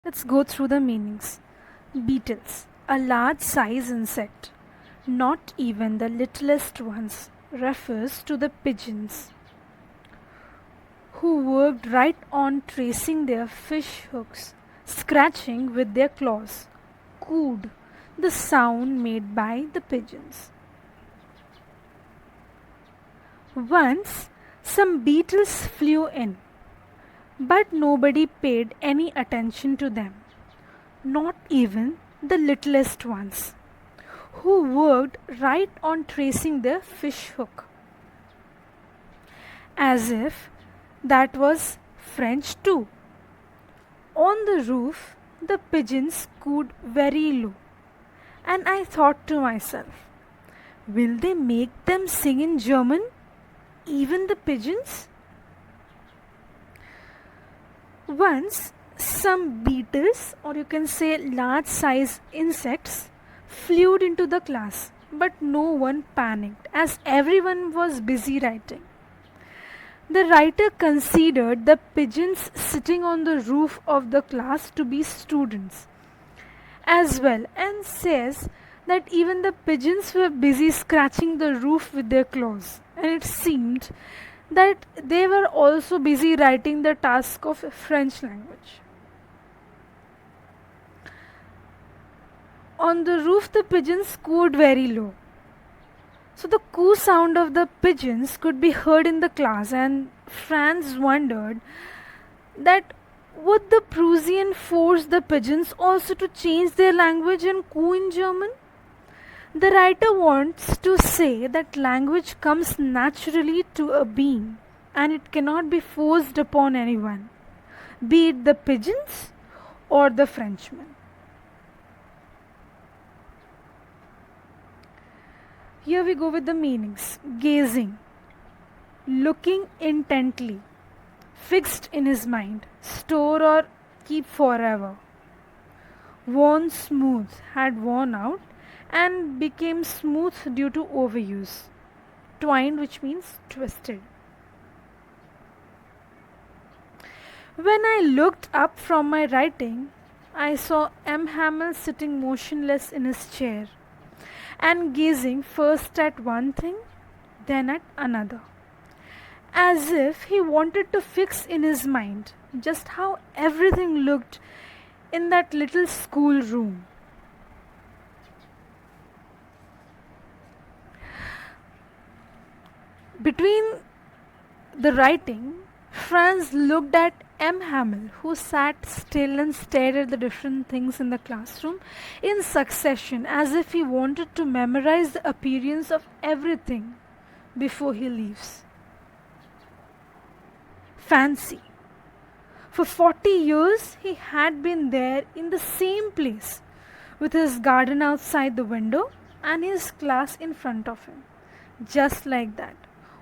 Let's go through the meanings. Beetles, a large size insect, not even the littlest ones, refers to the pigeons who worked right on tracing their fish hooks, scratching with their claws, cooed, the sound made by the pigeons. Once some beetles flew in, but nobody paid any attention to them, not even the littlest ones, who worked right on tracing their fish hook. As if that was French too. On the roof, the pigeons cooed very low, and I thought to myself, will they make them sing in German? Even the pigeons? Once, some beetles, or you can say large sized insects, flew into the class, but no one panicked as everyone was busy writing. The writer considered the pigeons sitting on the roof of the class to be students as well, and says that even the pigeons were busy scratching the roof with their claws, and it seemed that they were also busy writing the task of French language. On the roof, the pigeons cooed very low. So the coo sound of the pigeons could be heard in the class, and Franz wondered that would the Prussian force the pigeons also to change their language and coo in German? The writer wants to say that language comes naturally to a being and it cannot be forced upon anyone, be it the pigeons or the Frenchman. Here we go with the meanings. Gazing, looking intently, fixed in his mind, store or keep forever. Worn smooth, had worn out and became smooth due to overuse. Twined, which means twisted. When I looked up from my writing, I saw M. Hamel sitting motionless in his chair and gazing first at one thing, then at another, as if he wanted to fix in his mind just how everything looked in that little school room. Between the writing, Franz looked at M. Hamel, who sat still and stared at the different things in the classroom in succession, as if he wanted to memorize the appearance of everything before he leaves. Fancy. For 40 years, he had been there in the same place, with his garden outside the window and his class in front of him. Just like that.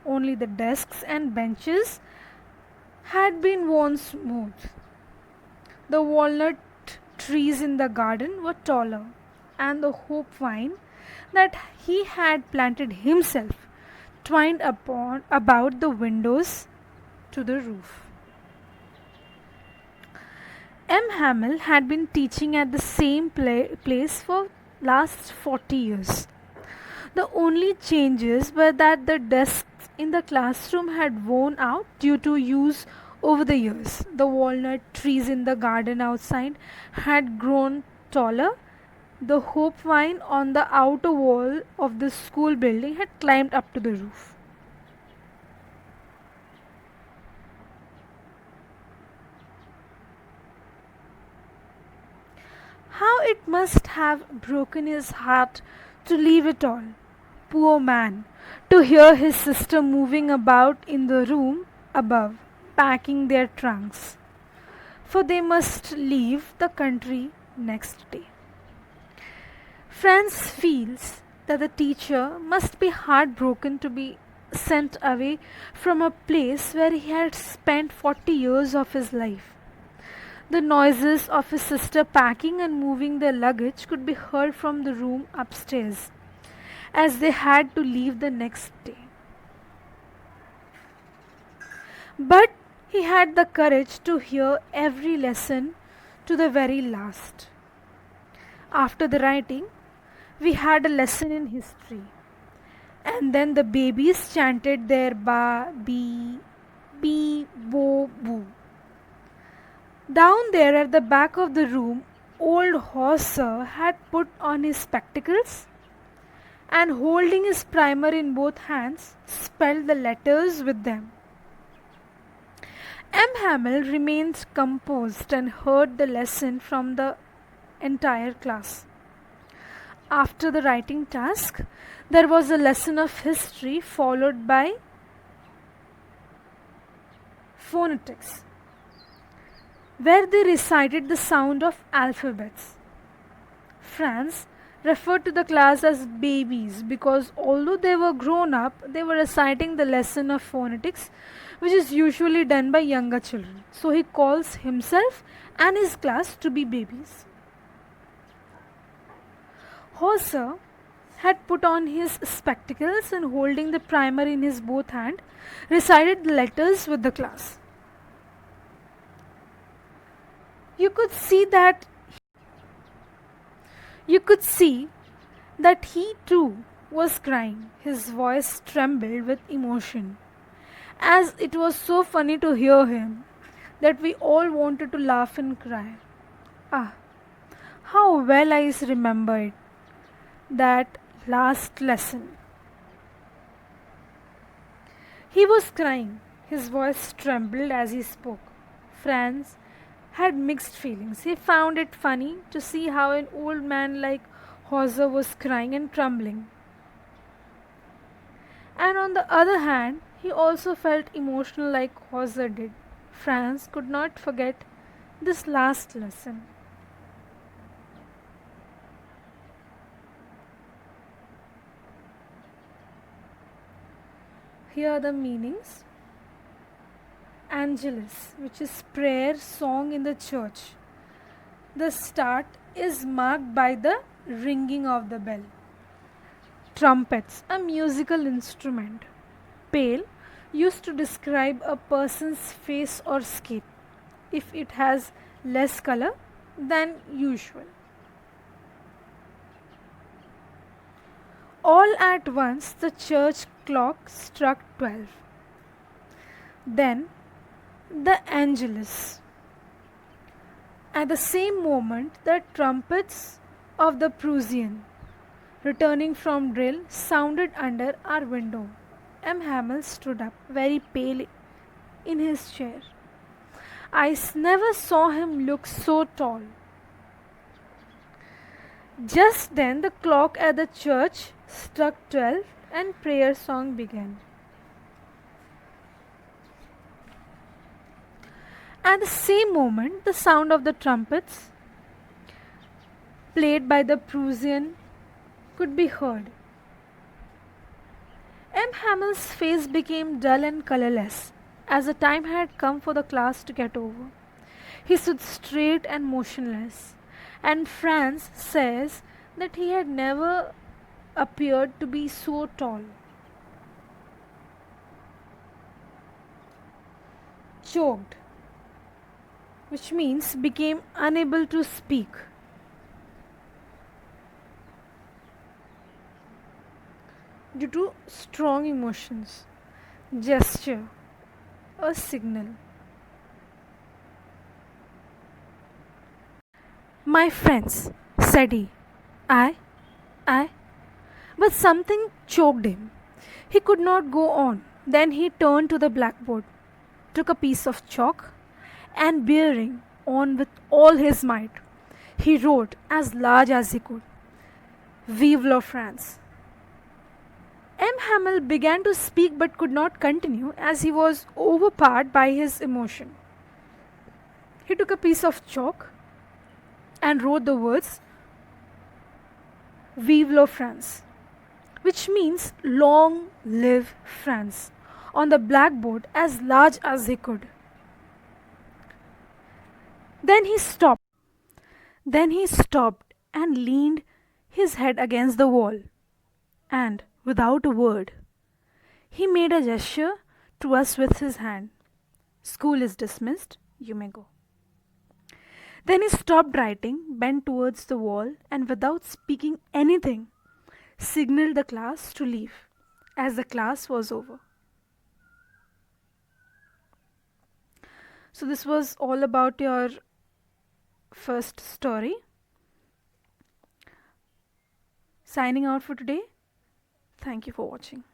Only the desks and benches had been worn smooth. The walnut trees in the garden were taller, and the hope vine that he had planted himself twined about the windows to the roof. M. Hamel had been teaching at the same place for last 40 years. The only changes were that the desks in the classroom had worn out due to use over the years. The walnut trees in the garden outside had grown taller. The hope vine on the outer wall of the school building had climbed up to the roof. How it must have broken his heart to leave it all. Poor man, to hear his sister moving about in the room above, packing their trunks, for they must leave the country next day. Franz feels that the teacher must be heartbroken to be sent away from a place where he had spent 40 years of his life. The noises of his sister packing and moving their luggage could be heard from the room upstairs, as they had to leave the next day. But he had the courage to hear every lesson to the very last. After the writing, we had a lesson in history, and then the babies chanted their ba, bee, bee, bo, boo. Down there at the back of the room, old Hauser had put on his spectacles and, holding his primer in both hands, spelled the letters with them. M. Hamel remained composed and heard the lesson from the entire class. After the writing task, there was a lesson of history followed by phonetics, where they recited the sound of alphabets. Franz referred to the class as babies because although they were grown up, they were reciting the lesson of phonetics, which is usually done by younger children. So he calls himself and his class to be babies. Hauser had put on his spectacles and, holding the primer in his both hand, recited the letters with the class. You could see that he too was crying. His voice trembled with emotion, as it was so funny to hear him that we all wanted to laugh and cry. Ah, how well I remember it, that last lesson. He was crying. His voice trembled as he spoke. Franz had mixed feelings. He found it funny to see how an old man like Hauser was crying and trembling. And on the other hand, he also felt emotional like Hauser did. Franz could not forget this last lesson. Here are the meanings. Angelus, which is prayer song in the church. The start is marked by the ringing of the bell. Trumpets, a musical instrument. Pale, used to describe a person's face or skin if it has less color than usual. All at once the church clock struck 12. Then the Angelus. At the same moment, the trumpets of the Prussian, returning from drill, sounded under our window. M. Hamel stood up, very pale in his chair. I never saw him look so tall. Just then the clock at the church struck 12 and prayer song began. At the same moment, the sound of the trumpets played by the Prussian could be heard. M. Hamel's face became dull and colorless, as the time had come for the class to get over. He stood straight and motionless, and Franz says that he had never appeared to be so tall. Choked, which means became unable to speak. Due to strong emotions. Gesture, a signal. My friends, said he, I, but something choked him. He could not go on. Then he turned to the blackboard, took a piece of chalk, and bearing on with all his might, he wrote as large as he could, Vive la France. M. Hamel began to speak but could not continue as he was overpowered by his emotion. He took a piece of chalk and wrote the words Vive la France, which means long live France, on the blackboard as large as he could. Then he stopped and leaned his head against the wall, and without a word, he made a gesture to us with his hand. School is dismissed, you may go. Then he stopped writing, bent towards the wall, and without speaking anything, signaled the class to leave as the class was over. So, this was all about your first story. Signing out for today. Thank you for watching.